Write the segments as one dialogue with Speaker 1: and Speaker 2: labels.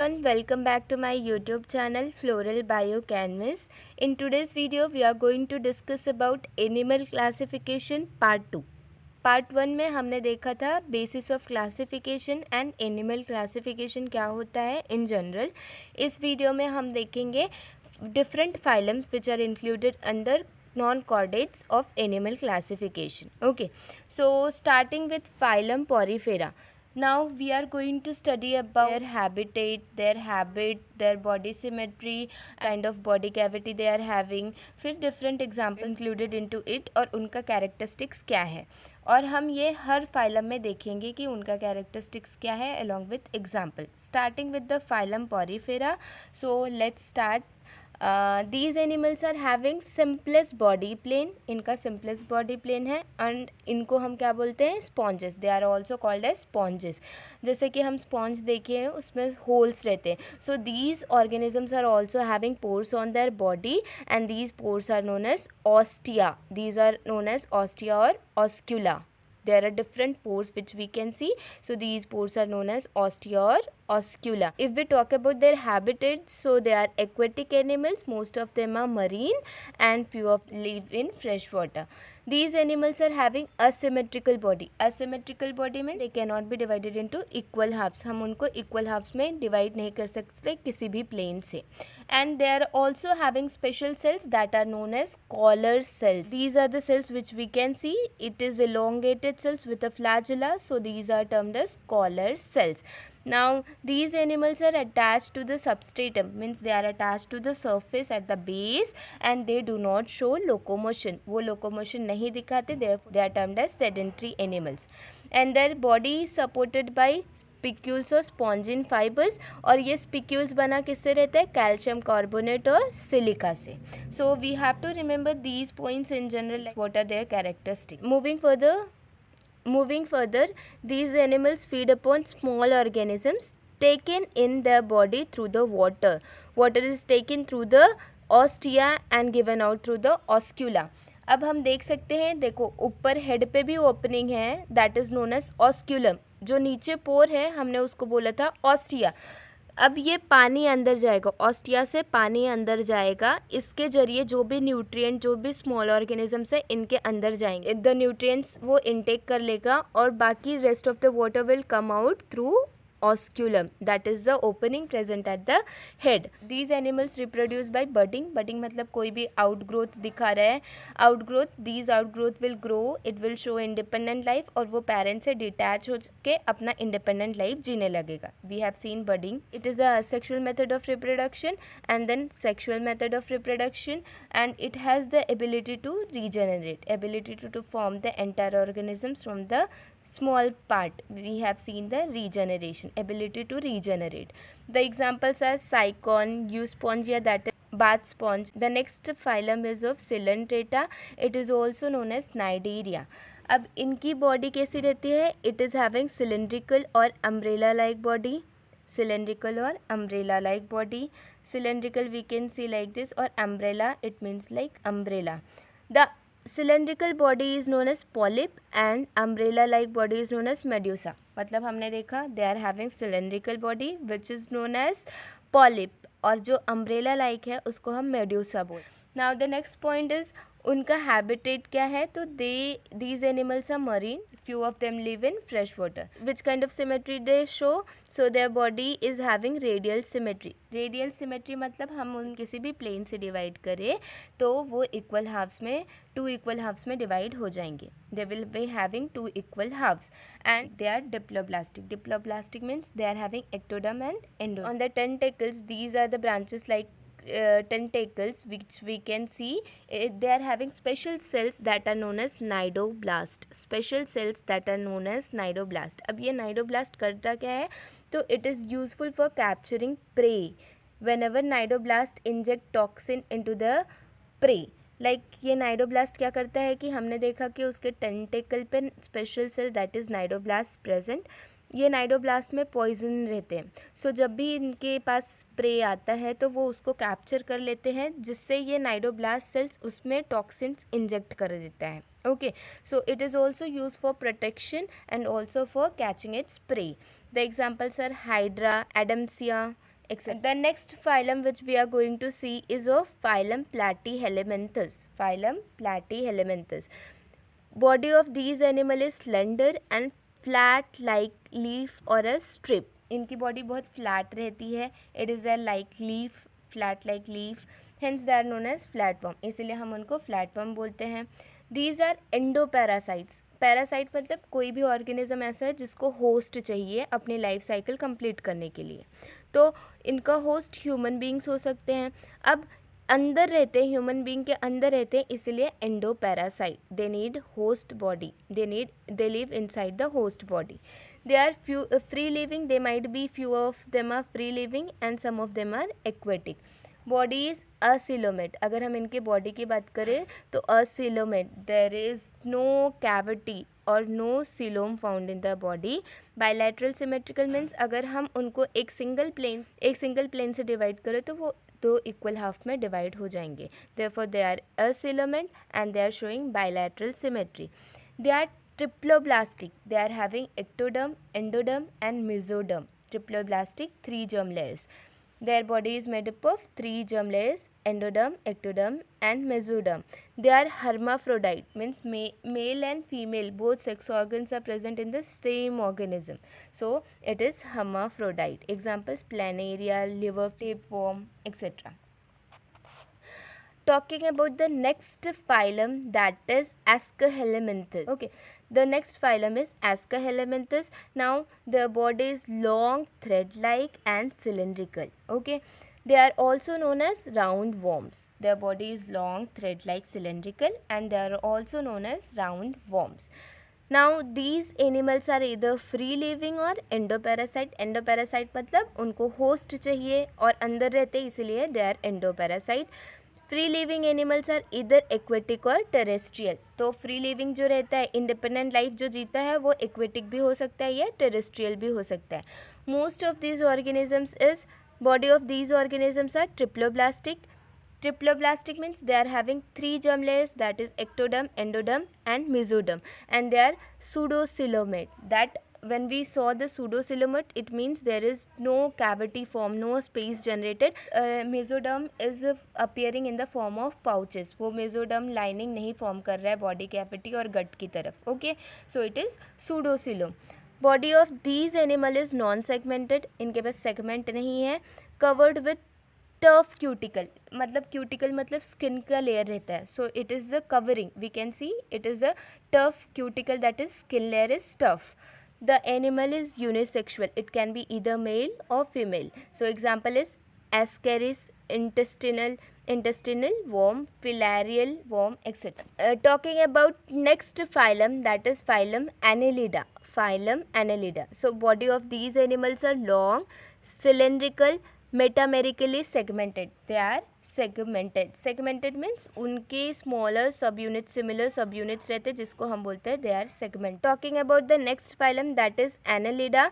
Speaker 1: Everyone, welcome back to my YouTube channel Floral Biochemist. In today's video we are going to discuss about animal classification part 2. Part 1 में हमने देखा था basis of classification and animal classification क्या होता है in general. इस video में हम देखेंगे different phylums which are included under non-chordates of animal classification. Okay, so starting with phylum Porifera. Now we are going to study about their habitat, their habit, their body symmetry, kind of body cavity they are having, फिर different example included into it और उनका characteristics क्या है. और हम ये हर phylum में देखेंगे कि उनका कैरेक्टरिस्टिक्स क्या है along with example. Starting with the phylum Porifera. So let's start. These animals are having simplest body plane. इनका simplest body plane है and इनको हम क्या बोलते हैं sponges. They are also called as sponges. जैसे कि हम sponge देखे हैं उसमें holes रहते हैं. So these organisms are also having pores on their body and these pores are known as ostia. These are known as ostia or oscula. There are different pores which we can see. So these pores are known as ostia or oscula. If we talk about their habitats, so they are aquatic animals. Most of them are marine and few of live in fresh water. These animals are having asymmetrical body. Asymmetrical body means they cannot be divided into equal halves. हम उनको equal halves में divide नहीं कर सकते किसी भी plane से. And they are also having special cells that are known as collar cells. These are the cells which we can see. It is elongated cells with a flagella. So these are termed as collar cells. Now these animals are attached to the substratum, means they are attached to the surface at the base and they do not show locomotion. वो locomotion नहीं दिखाते, therefore they are termed as sedentary animals. And their body is supported by spicules और spongin fibres और ये spicules बना किससे रहता है कैल्शियम कार्बोनेट और सिलिका से. So we have to remember these points in general what are their characteristic. Moving further, these animals feed upon small organisms taken in their body through the water. Water is taken through the ostia and given out through the oscula. अब हम देख सकते हैं, देखो ऊपर head पे भी opening है, that is known as osculum. जो नीचे पोर है हमने उसको बोला था ऑस्टिया. अब ये पानी अंदर जाएगा, ऑस्टिया से पानी अंदर जाएगा, इसके जरिए जो भी न्यूट्रिएंट जो भी स्मॉल ऑर्गेनिजम्स है इनके अंदर जाएंगे. द न्यूट्रिएंट्स वो इनटेक कर लेगा और बाकी rest of the water will come out through osculum, that is the opening present at the head. These animals reproduce by budding. budding मतलब कोई भी outgrowth दिखा रहा है, outgrowth, these outgrowth will grow, it will show independent life और वो parents से detach हो के अपना independent life जीने लगेगा. We have seen budding. It is a asexual method of reproduction and then sexual method of reproduction, and it has the ability to regenerate, ability to form the entire organisms from the small part. We have seen the regeneration, ability to regenerate. The examples are Sycon, Euspongia, that is bath sponge. The next phylum is of Coelenterata. It is also known as Cnidaria. अब इनकी body कैसी रहती है, it is having cylindrical और umbrella like body. cylindrical or umbrella like body. Cylindrical we can see like this, or umbrella it means like umbrella. The cylindrical body is known as polyp and umbrella like body is known as medusa. मतलब हमने देखा they are having cylindrical body which is known as polyp और जो umbrella like है उसको हम medusa बोल. Now the next point is उनका habitat क्या है, तो these animals are marine, few of them live in fresh water. Which kind of symmetry they show, so their body is having radial symmetry. Radial symmetry मतलब हम उन किसी भी plane से divide करें तो वो equal halves में, two equal halves में divide हो जाएंगे. They will be having two equal halves and they are diploblastic. Diploblastic means they are having ectoderm and endoderm. On the tentacles, these are the branches like tentacles which we can see. They are having special cells that are known as cnidoblast. Special cells that are known as cnidoblast. अब ये cnidoblast करता क्या है, तो it is useful for capturing prey. Whenever cnidoblast inject toxin into the prey, ये cnidoblast क्या करता है कि हमने देखा कि उसके टेंटेकल पे special cell that is cnidoblast present. ये नाइडोब्लास्ट में पॉइजन रहते हैं. सो जब भी इनके पास स्प्रे आता है तो वो उसको कैप्चर कर लेते हैं, जिससे ये नाइडोब्लास्ट सेल्स उसमें टॉक्सिन्स इंजेक्ट कर देता है. Okay, so it is also use for protection and also for catching it's spray. The examples are Hydra, Adamsia, etc. The next phylum which we are going to see is of phylum Platyhelminthes. Phylum Platyhelminthes. Body of these animal is slender and flat like leaf or a strip. इनकी body बहुत flat रहती है. It is a like leaf, flat like leaf, hence they are known as flatworm. इसीलिए हम उनको flatworm बोलते हैं. These are endoparasites. Parasite मतलब कोई भी ऑर्गेनिज्म ऐसा है जिसको होस्ट चाहिए अपनी लाइफ साइकिल कंप्लीट करने के लिए. तो इनका होस्ट ह्यूमन बींग्स हो सकते हैं. अब अंदर रहते हैं, ह्यूमन बींग के अंदर रहते हैं, इसलिए endoparasite. They need host body, they live inside the host body. They are free living. They might be few of them are free living and some of them are aquatic. Body is acoelomate. अगर हम इनके body की बात करें तो acoelomate. There is no cavity और no coelom found in the body. Bilateral symmetrical means अगर हम उनको एक सिंगल प्लेन से डिवाइड करें तो वो दो इक्वल हाफ में डिवाइड हो जाएंगे. Therefore they are acoelomate and they are showing bilateral symmetry. They are triploblastic. They are having ectoderm, endoderm and mesoderm. Triploblastic, 3 germ layers. Their body is made up of 3 germ layers: endoderm, ectoderm and mesoderm. They are hermaphrodite, means male and female both sex organs are present in the same organism. So it is hermaphrodite. Examples: planaria, liver, tapeworm, etc. Talking about the next phylum, that is Ascahelminthes. Okay, the next phylum is Ascahelminthes. Now their body is long, thread-like and cylindrical. Okay, they are also known as roundworms. Their body is long, thread-like, cylindrical and they are also known as roundworms. Now these animals are either free living or endoparasite. Endoparasite मतलब उनको host चाहिए और अंदर रहते इसलिए they are endoparasite. Free living animals are either aquatic और terrestrial. तो free living जो रहता है, इंडिपेंडेंट लाइफ जो जीता है, वो एक्वेटिक भी हो सकता है या टेरेस्ट्रियल भी हो सकता है. Most of these organisms is body of these organisms are triploblastic. Triploblastic means they are having 3 germ layers, that is ectoderm, endoderm and mesoderm, and they are pseudocoelomate. That when we saw the pseudocoelomate, it means there is no cavity form, no space generated. Mesoderm is appearing in the form of pouches. वो mesoderm lining नहीं form कर रहा है body cavity और gut की तरफ. Okay, so it is pseudocoelom. Body of these animal is non-segmented. इनके पास segment नहीं है. Covered with tough cuticle. मतलब क्यूटिकल मतलब स्किन का लेयर रहता है. So it is the covering. We can see it is a tough cuticle, that is skin layer is tough. The animal is unisexual. It can be either male और female. So example is ascaris, intestinal worm, filarial worm, etc. Talking about next phylum, that is phylum Annelida. Phylum Annelida. So body of these animals are long, cylindrical, metamerically segmented. They are segmented. Segmented means उनके smaller subunits, similar subunits रहते हैं जिसको हम बोलते हैं they are segmented. Talking about the next phylum, that is Annelida.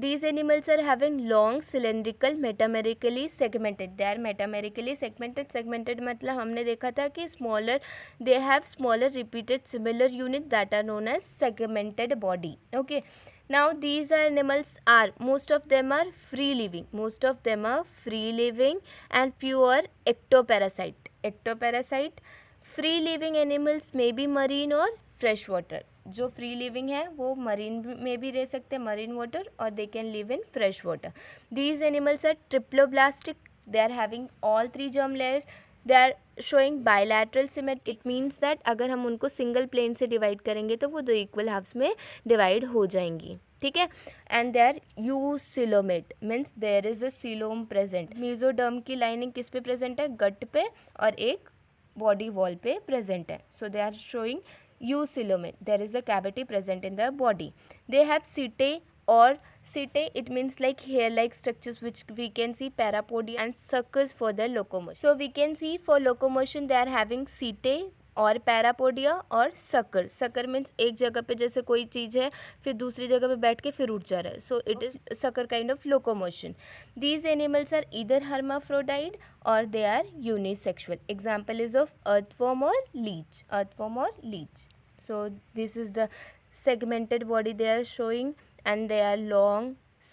Speaker 1: These animals are having long, cylindrical, metamerically segmented. They are metamerically segmented. Segmented मतलब हमने देखा था कि smaller, they have smaller repeated similar units that are known as segmented body. Okay. Now these animals are, most of them are free living. Most of them are free living and few are ectoparasite. Ectoparasite. Free living animals may be marine or fresh water. जो free living है वो marine में भी रह सकते हैं, marine water, और they can live in fresh water. These animals are triploblastic. They are having all 3 germ layers. They are showing bilateral symmetry. It means that अगर हम उनको सिंगल प्लेन से डिवाइड करेंगे तो वो 2 इक्वल हाफ्स में divide हो जाएंगी. ठीक है. And they are eucoelomate, means there is a coelom present. Mesoderm की लाइनिंग किस पे प्रेजेंट है? गट पे और एक बॉडी वॉल पे प्रेजेंट है. So they are showing eucoelomate. There is a cavity present in the body. They have setae, or setae it means like hair-like structures which we can see parapodia and suckers for the locomotion. So we can see for locomotion they are having setae और parapodia और sucker. Sucker means एक जगह पे जैसे कोई चीज़ है फिर दूसरी जगह पे बैठ के फिर उठ जा रहा है. So it is sucker kind of locomotion. These animals are either hermaphrodite और they are unisexual. Example is of earthworm और लीच. अर्थवर्म और leech. So this is the segmented body they are showing and they are long,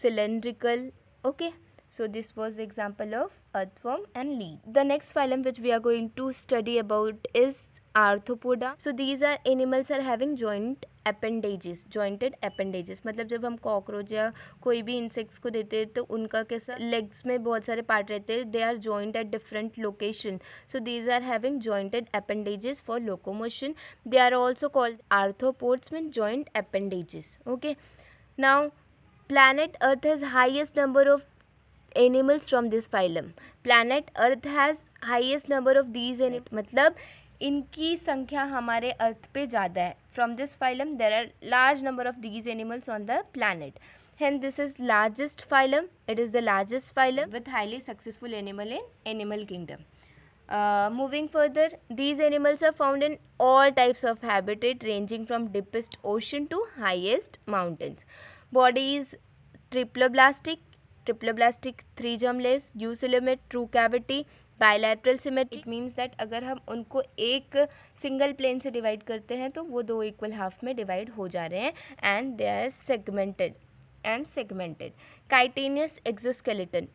Speaker 1: cylindrical. Okay, so this was the example of earthworm and leaf. The next phylum which we are going to study about is Arthropoda. So these are animals are having jointed appendages. मतलब जब हम cockroach या कोई भी insects को देते हैं तो उनका कैसा लेग्स में बहुत सारे पार्ट रहते हैं, they are joint at different location. So these are having jointed appendages for locomotion. They are also called arthropods, mean joint appendages. Okay, now planet Earth has highest number of animals from this phylum. Planet Earth has highest number of these animals. मतलब इनकी संख्या हमारे अर्थ पे ज़्यादा है. From this phylum there are large number of these animals on the planet. Hence this is largest phylum. It is the largest phylum with highly successful animal in animal kingdom. Moving further, these animals are found in all types of habitat ranging from deepest ocean to highest mountains. Body is triploblastic, 3 germ layers, eucoelomate, true cavity, bilateral symmetry. It means that अगर हम उनको एक single plane से divide करते हैं तो वो 2 equal half में डिवाइड हो जा रहे हैं. And they are segmented. Chitinous exoskeleton.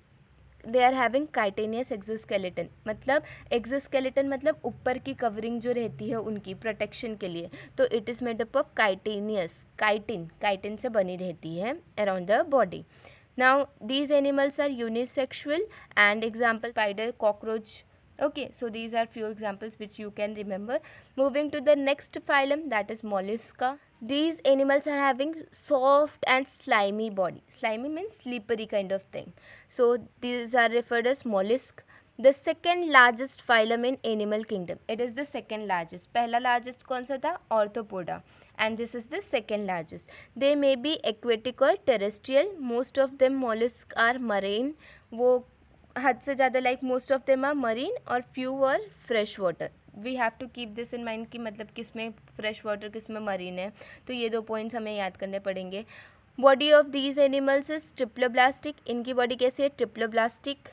Speaker 1: They are having chitinous exoskeleton. मतलब एक्सोस्केलेटन मतलब ऊपर की कवरिंग जो रहती है उनकी प्रोटेक्शन के लिए, तो it is made up of chitinous. Chitin से बनी रहती है around the body. Now these animals are unisexual and example spider, cockroach. Okay, so these are few examples which you can remember. Moving to the next phylum, that is mollusca. These animals are having soft and slimy body. Slimy means slippery kind of thing. So these are referred as mollusk. The second largest phylum in animal kingdom. It is the second largest. पहला largest कौन सा था? Arthropoda. And this is the second largest. They may be aquatic or terrestrial. Most of them mollusks are marine. वो हद से ज़्यादा like most of them are marine और few are fresh water. We have to keep this in mind कि मतलब किस में fresh water किस में marine है, तो ये 2 points हमें याद करने पड़ेंगे. Body of these animals is triploblastic. इनकी body कैसी है? Triploblastic.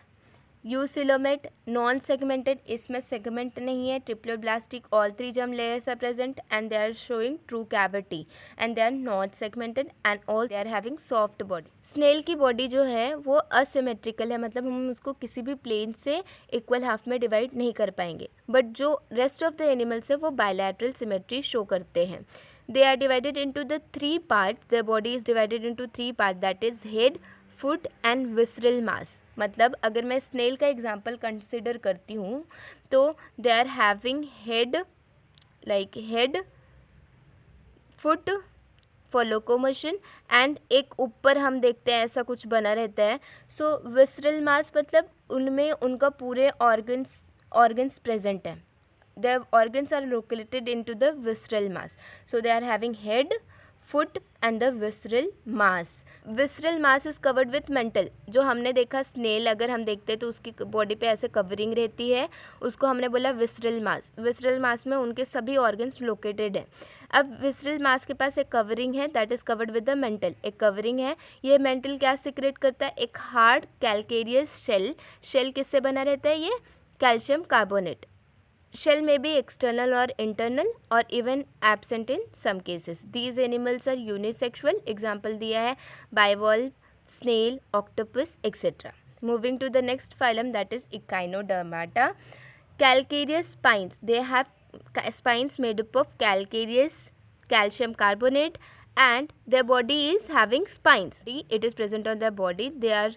Speaker 1: यूसिलोमेट, नॉन सेगमेंटेड, इसमें सेगमेंट नहीं है. Triploblastic, all 3 germ layers are present and they are showing true cavity and they are not segmented and all they are having soft body. Snail की body जो है वो asymmetrical है, मतलब हम उसको किसी भी प्लेन से इक्वल हाफ में डिवाइड नहीं कर पाएंगे. बट जो रेस्ट ऑफ द एनिमल्स है वो बायलैटरल सिमेट्री शो करते हैं. They are divided into the 3 parts. Their body is divided into 3 parts, that is head, foot and visceral mass. मतलब अगर मैं स्नेल का एग्जाम्पल कंसिडर करती हूँ तो they are having head, like head, foot for locomotion and एक ऊपर हम देखते हैं ऐसा कुछ बना रहता है. सो विसरल मास मतलब उनमें उनका पूरे ऑर्गन्स प्रेजेंट है. their organs are located into the visceral mass. So they are having head, foot and the visceral mass. Visceral mass is covered with mantle. जो हमने देखा स्नेल अगर हम देखते हैं तो उसकी बॉडी पे ऐसे कवरिंग रहती है, उसको हमने बोला विसरल मास. विसरल मास में उनके सभी ऑर्गन्स लोकेटेड है. अब विसरल मास के पास एक कवरिंग है, that is covered with the mental. एक कवरिंग है, ये मेंटल क्या सिक्रेट करता है? एक हार्ड कैलकेरियस शेल. शेल किससे बना रहता है? ये calcium carbonate. Shell may be external or internal or even absent in some cases. These animals are unisexual. Example दिया है bivalve, snail, octopus, etc. Moving to the next phylum, that is Echinodermata. Calcareous spines. They have spines made up of calcareous calcium carbonate and their body is having spines. It is present on their body. They are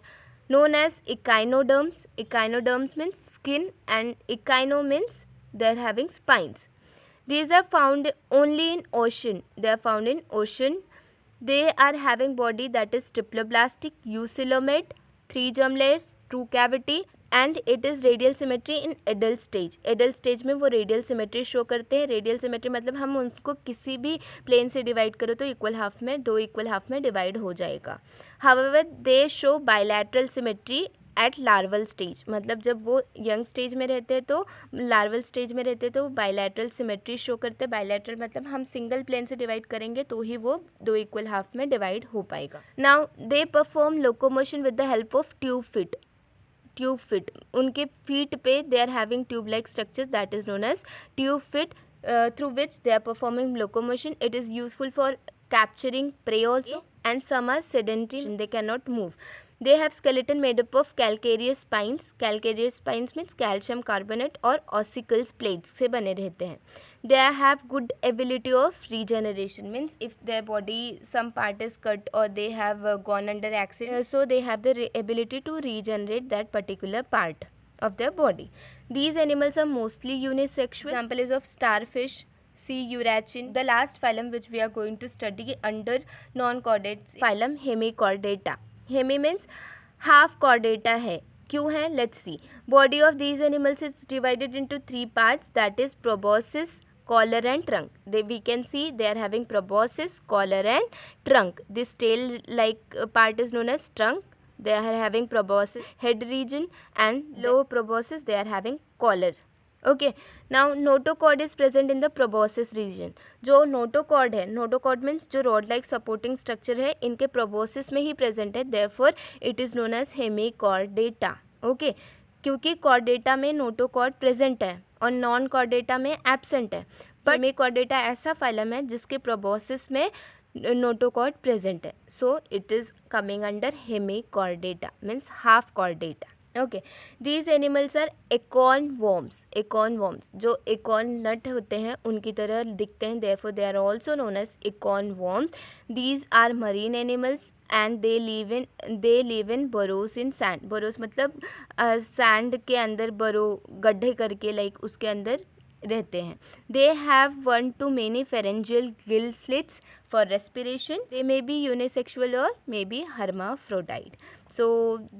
Speaker 1: known as echinoderms. Echinoderms means skin and echino means they are having spines. These are found only in ocean. They are found in ocean. They are having body that is triploblastic, eucoelomate, 3 germ layers, true cavity and it is radial symmetry in adult stage. Adult stage में वो radial symmetry show करते हैं. radial symmetry मतलब हम उनको किसी भी plane से divide करो तो equal half में 2 equal half में divide हो जाएगा. However, they show bilateral symmetry at larval stage. मतलब जब वो यंग स्टेज में रहते हैं तो लार्वल स्टेज में रहते हैं तो बायलैटरल सिमेट्री शो करते हैं. बायलैटरल मतलब हम सिंगल प्लेन से डिवाइड करेंगे तो ही वो 2 इक्वल हाफ में डिवाइड हो पाएगा. Now they perform locomotion with the help of tube feet. उनके फीट पे they are having tube like structures, that is known as tube feet, through which they are performing locomotion. It is useful for capturing prey also and some are sedentary, they cannot move. They have skeleton made up of calcareous spines. Calcareous spines means calcium carbonate और ossicles plates से बने रहते हैं. They have good ability of regeneration, means if their body some part is cut or they have gone under accident, so they have the ability to regenerate that particular part of their body. These animals are mostly unisexual. Example is of starfish, sea urchin. The last phylum which we are going to study under non-chordates phylum Hemichordata. Hemi means half chordata है. क्यों है? Let's see. Body of these animals is divided into 3 parts, that is proboscis, collar and trunk. We can see they are having proboscis, collar and trunk. This tail like part is known as trunk. They are having proboscis head region, and lower proboscis they are having collar. Okay. Now notochord is present in the proboscis region. जो notochord है, notochord means जो rod like supporting structure है, इनके proboscis में ही present है. Therefore it is known as Hemichordata. Okay. क्योंकि Chordata में नोटोकॉर्ड प्रेजेंट है और नॉन कॉर्डेटा में एब्सेंट है. बट हेमिकॉर्डेटा ऐसा फाइलम है जिसके प्रोबोसिस में नोटोकॉर्ड प्रेजेंट है. So it is coming under Hemichordata, means half Chordata. Okay. These animals are acorn worms. Acorn worms जो एकॉर्न नट होते हैं उनकी तरह दिखते हैं. Therefore they are also known as acorn worms. These are marine animals and they live in burrows in sand. Burrows मतलब sand के अंदर बरो गड्ढे करके लाइक उसके अंदर रहते हैं. They have 1 to many pharyngeal gill slits for respiration. They may be unisexual or may be hermaphrodite. So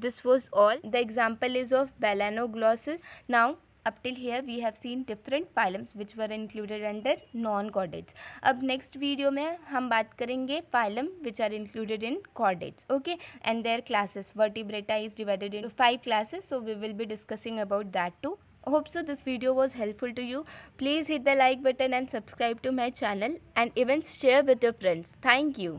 Speaker 1: this was all. The example is of Balanoglossus. Now up till here we have seen different phylums which were included under non-chordates. अब next video में हम बात करेंगे phylum which are included in chordates. Okay, and their classes. Vertebrata is divided into 5 classes, so we will be discussing about that too. Hope so this video was helpful to you. Please hit the like button and subscribe to my channel, and even share with your friends. Thank you.